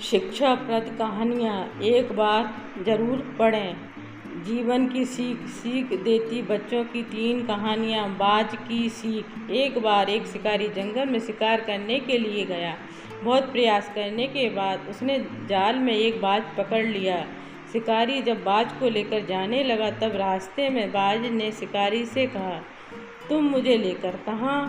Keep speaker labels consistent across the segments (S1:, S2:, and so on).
S1: शिक्षाप्रद कहानियाँ एक बार ज़रूर पढ़ें। जीवन की सीख देती बच्चों की 3 कहानियाँ। बाज की सीख। एक बार एक शिकारी जंगल में शिकार करने के लिए गया। बहुत प्रयास करने के बाद उसने जाल में एक बाज पकड़ लिया। शिकारी जब बाज को लेकर जाने लगा तब रास्ते में बाज ने शिकारी से कहा, तुम मुझे लेकर कहाँ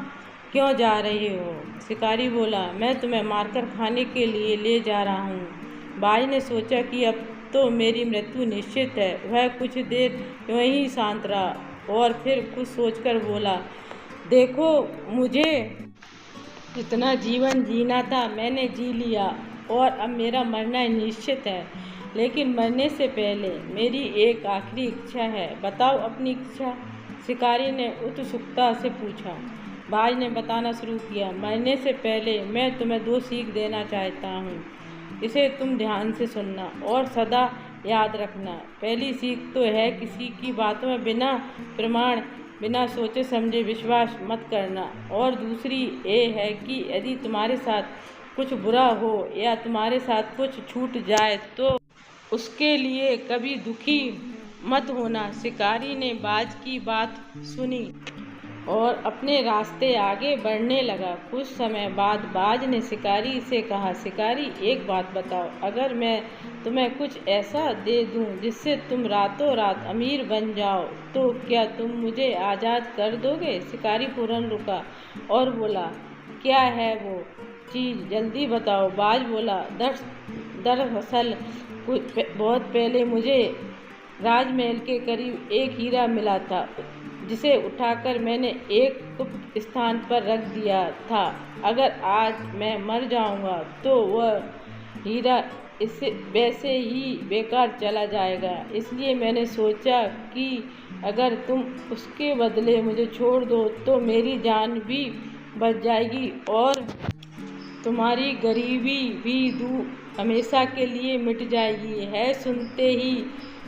S1: क्यों जा रहे हो? शिकारी बोला, मैं तुम्हें मारकर खाने के लिए ले जा रहा हूँ। बाज ने सोचा कि अब तो मेरी मृत्यु निश्चित है। वह कुछ देर यूं ही शांत रहा और फिर कुछ सोचकर बोला, देखो, मुझे जितना जीवन जीना था मैंने जी लिया और अब मेरा मरना निश्चित है। लेकिन मरने से पहले मेरी एक आखिरी इच्छा है। बताओ अपनी इच्छा? शिकारी ने उत्सुकता से पूछा। बाज ने बताना शुरू किया, मरने से पहले मैं तुम्हें 2 सीख देना चाहता हूँ। इसे तुम ध्यान से सुनना और सदा याद रखना। पहली सीख तो है किसी की बातों में बिना प्रमाण, बिना सोचे समझे विश्वास मत करना। और दूसरी ये है कि यदि तुम्हारे साथ कुछ बुरा हो या तुम्हारे साथ कुछ छूट जाए तो उसके लिए कभी दुखी मत होना। शिकारी ने बाज की बात सुनी और अपने रास्ते आगे बढ़ने लगा। कुछ समय बाद बाज ने शिकारी से कहा, शिकारी, एक बात बताओ, अगर मैं तुम्हें कुछ ऐसा दे दूं जिससे तुम रातों रात अमीर बन जाओ तो क्या तुम मुझे आज़ाद कर दोगे? शिकारी फौरन रुका और बोला, क्या है वो चीज़, जल्दी बताओ। बाज बोला, दरअसल बहुत पहले मुझे राजमहल के करीब एक हीरा मिला था, जिसे उठाकर मैंने एक गुप्त स्थान पर रख दिया था। अगर आज मैं मर जाऊंगा तो वह हीरा इससे वैसे ही बेकार चला जाएगा। इसलिए मैंने सोचा कि अगर तुम उसके बदले मुझे छोड़ दो तो मेरी जान भी बच जाएगी और तुम्हारी गरीबी भी हमेशा के लिए मिट जाएगी। है सुनते ही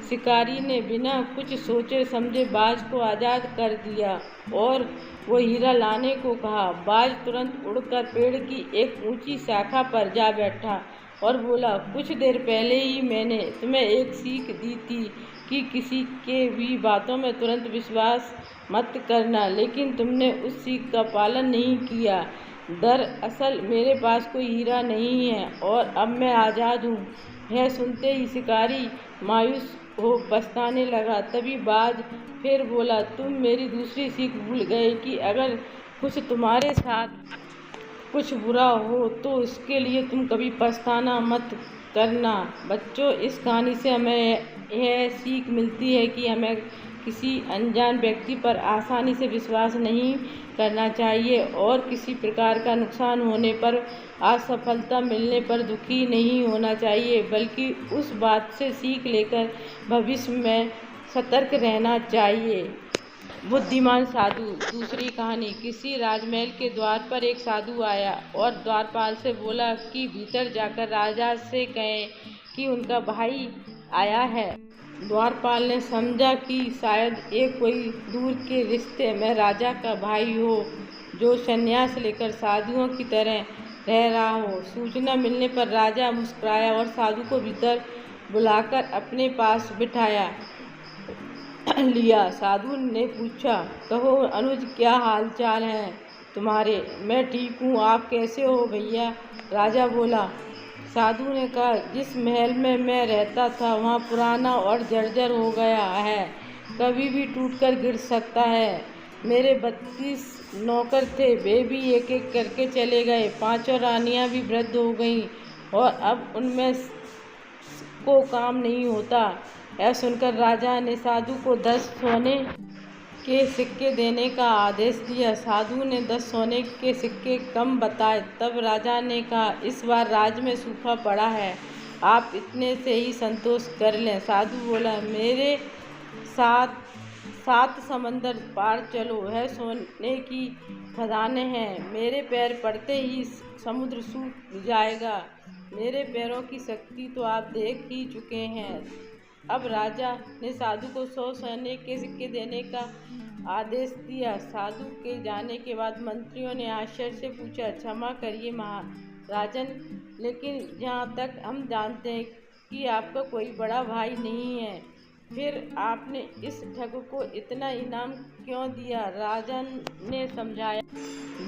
S1: शिकारी ने बिना कुछ सोचे समझे बाज को आज़ाद कर दिया और वो हीरा लाने को कहा। बाज तुरंत उड़कर पेड़ की एक ऊंची शाखा पर जा बैठा और बोला, कुछ देर पहले ही मैंने तुम्हें एक सीख दी थी कि किसी के भी बातों में तुरंत विश्वास मत करना, लेकिन तुमने उस सीख का पालन नहीं किया। दरअसल मेरे पास कोई हीरा नहीं है और अब मैं आज़ाद हूँ। यह सुनते ही शिकारी मायूस हो पछताने लगा। तभी बाज फिर बोला, तुम मेरी दूसरी सीख भूल गए कि अगर कुछ तुम्हारे साथ कुछ बुरा हो तो इसके लिए तुम कभी पछताना मत करना। बच्चों, इस कहानी से हमें यह सीख मिलती है कि हमें किसी अनजान व्यक्ति पर आसानी से विश्वास नहीं करना चाहिए और किसी प्रकार का नुकसान होने पर, असफलता मिलने पर दुखी नहीं होना चाहिए, बल्कि उस बात से सीख लेकर भविष्य में सतर्क रहना चाहिए। बुद्धिमान साधु। दूसरी कहानी। किसी राजमहल के द्वार पर एक साधु आया और द्वारपाल से बोला कि भीतर जाकर राजा से कहें कि उनका भाई आया है। द्वारपाल ने समझा कि शायद ये कोई दूर के रिश्ते में राजा का भाई हो जो संन्यास लेकर साधुओं की तरह रह रहा हो। सूचना मिलने पर राजा मुस्कुराया और साधु को भीतर बुलाकर अपने पास बिठाया लिया। साधु ने पूछा, कहो अनुज, क्या हाल चाल है तुम्हारे? मैं ठीक हूँ, आप कैसे हो भैया? राजा बोला। साधु ने कहा, जिस महल में मैं रहता था वहाँ पुराना और जर्जर हो गया है, कभी भी टूटकर गिर सकता है। मेरे 32 नौकर थे, वे भी एक एक करके चले गए। 5 रानियाँ भी वृद्ध हो गईं और अब उनमें को काम नहीं होता। यह सुनकर राजा ने साधु को 10 सोने के सिक्के देने का आदेश दिया। साधु ने 10 सोने के सिक्के कम बताए। तब राजा ने कहा, इस बार राज्य में सूखा पड़ा है, आप इतने से ही संतोष कर लें। साधु बोला, मेरे साथ 7 समंदर पार चलो, है सोने की खदानें हैं। मेरे पैर पड़ते ही समुद्र सूख जाएगा। मेरे पैरों की शक्ति तो आप देख ही चुके हैं। अब राजा ने साधु को 100 सोने के सिक्के देने का आदेश दिया। साधु के जाने के बाद मंत्रियों ने आश्चर्य से पूछा, क्षमा करिए राजन, लेकिन जहाँ तक हम जानते हैं कि आपका कोई बड़ा भाई नहीं है, फिर आपने इस ठग को इतना इनाम क्यों दिया? राजन ने समझाया।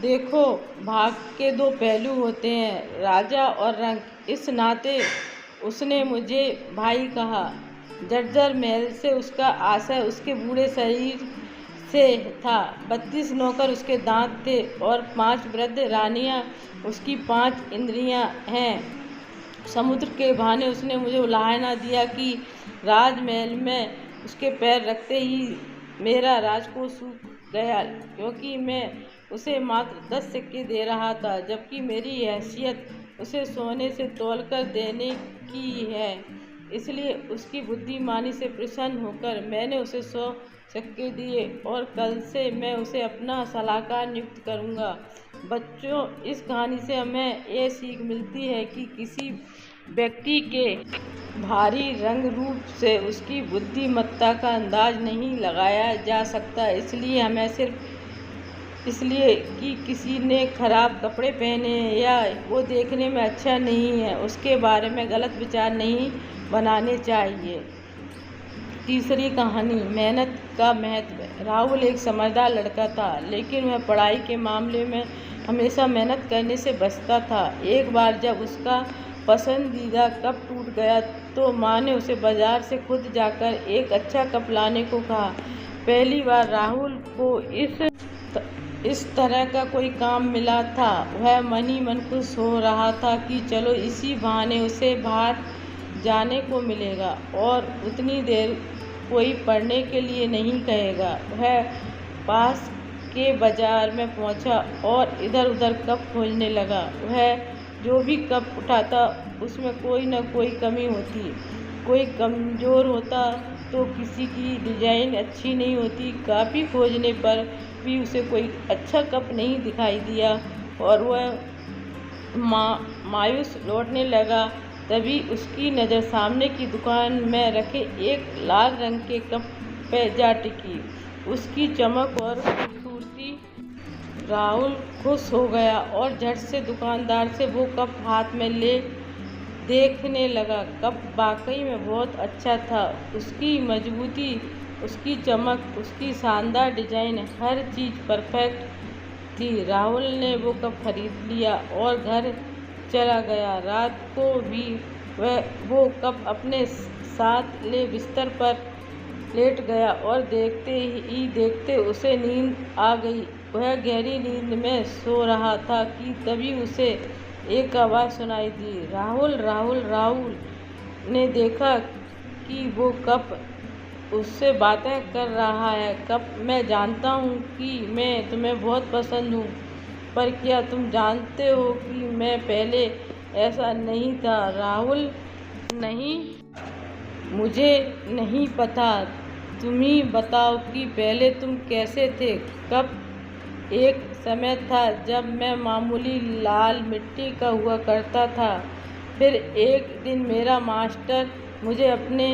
S1: देखो, भाग के दो पहलू होते हैं, राजा और रंक। इस नाते उसने मुझे भाई कहा। जर्जर महल से उसका आशय उसके बूढ़े शरीर से था। 32 नौकर उसके दांत थे और 5 वृद्ध रानियां उसकी 5 इंद्रियां हैं। समुद्र के बहाने उसने मुझे उलाहना दिया कि राजमहल में उसके पैर रखते ही मेरा राजकोष सूख गया, क्योंकि मैं उसे मात्र 10 सिक्के दे रहा था, जबकि मेरी हैसियत उसे सोने से तौलकर देने की है। इसलिए उसकी बुद्धिमानी से प्रसन्न होकर मैंने उसे 100 सिक्के दिए और कल से मैं उसे अपना सलाहकार नियुक्त करूँगा। बच्चों, इस कहानी से हमें यह सीख मिलती है कि किसी व्यक्ति के भारी रंग रूप से उसकी बुद्धिमत्ता का अंदाज नहीं लगाया जा सकता। इसलिए हमें सिर्फ इसलिए कि किसी ने खराब कपड़े पहने हैं या वो देखने में अच्छा नहीं है, उसके बारे में गलत विचार नहीं बनाने चाहिए। तीसरी कहानी, मेहनत का महत्व। राहुल एक समझदार लड़का था, लेकिन वह पढ़ाई के मामले में हमेशा मेहनत करने से बचता था। एक बार जब उसका पसंदीदा कप टूट गया तो माँ ने उसे बाजार से खुद जाकर एक अच्छा कप लाने को कहा। पहली बार राहुल को इस तरह का कोई काम मिला था। वह मन ही मन खुश हो रहा था कि चलो इसी बहाने उसे बाहर जाने को मिलेगा और उतनी देर कोई पढ़ने के लिए नहीं कहेगा। वह पास के बाजार में पहुंचा और इधर उधर कप खोजने लगा। वह जो भी कप उठाता उसमें कोई न कोई कमी होती, कोई कमज़ोर होता तो किसी की डिज़ाइन अच्छी नहीं होती। काफ़ी खोजने पर भी उसे कोई अच्छा कप नहीं दिखाई दिया और वह मायूस लौटने लगा। तभी उसकी नज़र सामने की दुकान में रखे एक लाल रंग के कप पर जा टिकी। उसकी चमक और खूबसूरती राहुल खुश हो गया और झट से दुकानदार से वो कप हाथ में ले देखने लगा। कप वाकई में बहुत अच्छा था। उसकी मजबूती, उसकी चमक, उसकी शानदार डिज़ाइन, हर चीज़ परफेक्ट थी। राहुल ने वो कप खरीद लिया और घर चला गया। रात को भी वह वो कप अपने साथ ले बिस्तर पर लेट गया और देखते ही देखते उसे नींद आ गई। वह गहरी नींद में सो रहा था कि तभी उसे एक आवाज़ सुनाई दी। राहुल, राहुल। राहुल ने देखा कि वो कप उससे बातें कर रहा है। कप, मैं जानता हूँ कि मैं तुम्हें बहुत पसंद हूँ, पर क्या तुम जानते हो कि मैं पहले ऐसा नहीं था? राहुल, नहीं, मुझे नहीं पता। तुम ही बताओ कि पहले तुम कैसे थे? कप, एक समय था जब मैं मामूली लाल मिट्टी का हुआ करता था। फिर एक दिन मेरा मास्टर मुझे अपने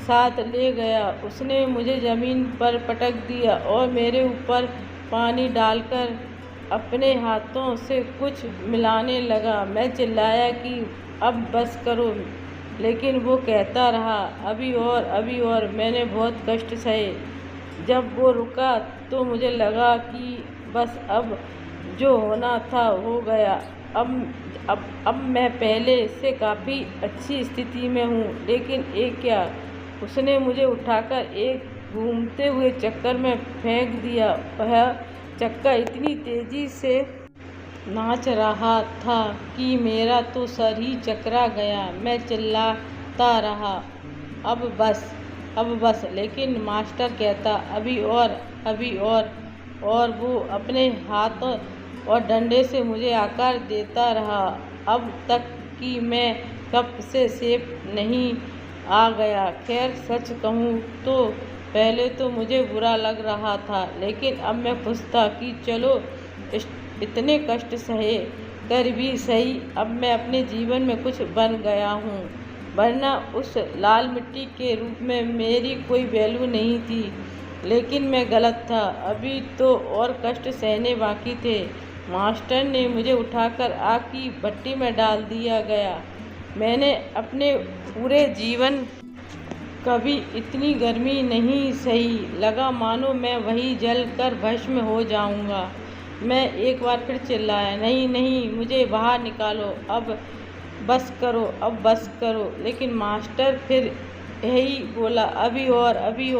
S1: साथ ले गया। उसने मुझे ज़मीन पर पटक दिया और मेरे ऊपर पानी डालकर अपने हाथों से कुछ मिलाने लगा। मैं चिल्लाया कि अब बस करो, लेकिन वो कहता रहा, अभी और, अभी और। मैंने बहुत कष्ट सहे। जब वो रुका तो मुझे लगा कि बस अब जो होना था हो गया। अब मैं पहले से काफ़ी अच्छी स्थिति में हूँ। लेकिन एक क्या, उसने मुझे उठाकर एक घूमते हुए चक्कर में फेंक दिया। वह चक्का इतनी तेज़ी से नाच रहा था कि मेरा तो सर ही चकरा गया। मैं चिल्लाता रहा, अब बस, अब बस। लेकिन मास्टर कहता, अभी और, अभी और वो अपने हाथ और डंडे से मुझे आकार देता रहा, अब तक कि मैं कप से सेफ नहीं आ गया। खैर, सच कहूँ तो पहले तो मुझे बुरा लग रहा था, लेकिन अब मैं खुश था कि चलो इतने कष्ट सहे कर भी सही, अब मैं अपने जीवन में कुछ बन गया हूँ। वरना उस लाल मिट्टी के रूप में मेरी कोई वैल्यू नहीं थी। लेकिन मैं गलत था। अभी तो और कष्ट सहने बाकी थे। मास्टर ने मुझे उठाकर आग की भट्टी में डाल दिया गया। मैंने अपने पूरे जीवन कभी इतनी गर्मी नहीं सही। लगा मानो मैं वहीं जल कर भस्म हो जाऊंगा। मैं एक बार फिर चिल्लाया, नहीं नहीं, मुझे बाहर निकालो, अब बस करो, अब बस करो। लेकिन मास्टर फिर यही बोला, अभी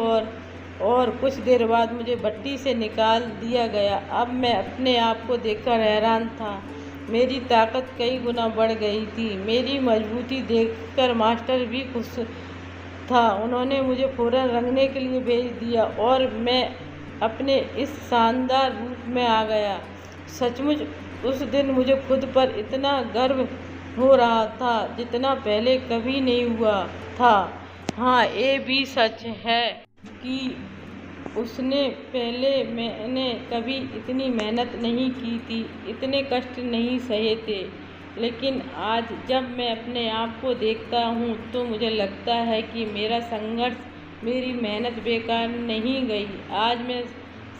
S1: और कुछ देर बाद मुझे भट्टी से निकाल दिया गया। अब मैं अपने आप को देखकर हैरान था। मेरी ताकत कई गुना बढ़ गई थी। मेरी मजबूती देखकर मास्टर भी खुश था। उन्होंने मुझे फौरन रंगने के लिए भेज दिया और मैं अपने इस शानदार रूप में आ गया। सचमुच उस दिन मुझे खुद पर इतना गर्व हो रहा था जितना पहले कभी नहीं हुआ था। हाँ, ये भी सच है कि उसने पहले मैंने कभी इतनी मेहनत नहीं की थी, इतने कष्ट नहीं सहे थे। लेकिन आज जब मैं अपने आप को देखता हूँ तो मुझे लगता है कि मेरा संघर्ष, मेरी मेहनत बेकार नहीं गई। आज मैं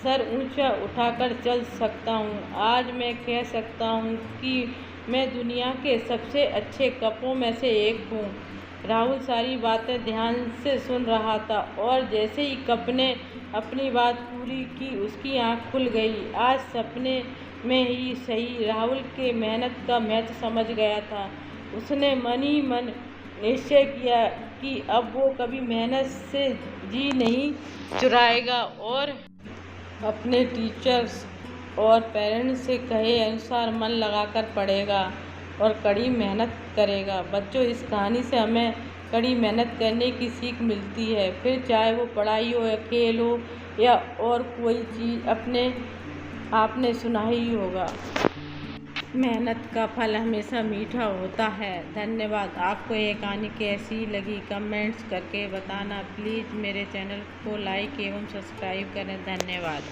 S1: सर ऊंचा उठाकर चल सकता हूँ। आज मैं कह सकता हूँ कि मैं दुनिया के सबसे अच्छे कपों में से एक हूँ। राहुल सारी बातें ध्यान से सुन रहा था और जैसे ही कप ने अपनी बात पूरी की उसकी आंख खुल गई। आज सपने में ही सही राहुल के मेहनत का महत्व समझ गया था। उसने मन ही मन निश्चय किया कि अब वो कभी मेहनत से जी नहीं चुराएगा और अपने टीचर्स और पेरेंट्स से कहे अनुसार मन लगाकर पढ़ेगा और कड़ी मेहनत करेगा। बच्चों, इस कहानी से हमें कड़ी मेहनत करने की सीख मिलती है, फिर चाहे वो पढ़ाई हो या खेल हो या और कोई चीज़। आपने सुना ही होगा, मेहनत का फल हमेशा मीठा होता है। धन्यवाद। आपको ये कहानी कैसी लगी कमेंट्स करके बताना। प्लीज़ मेरे चैनल को लाइक एवं सब्सक्राइब करें। धन्यवाद।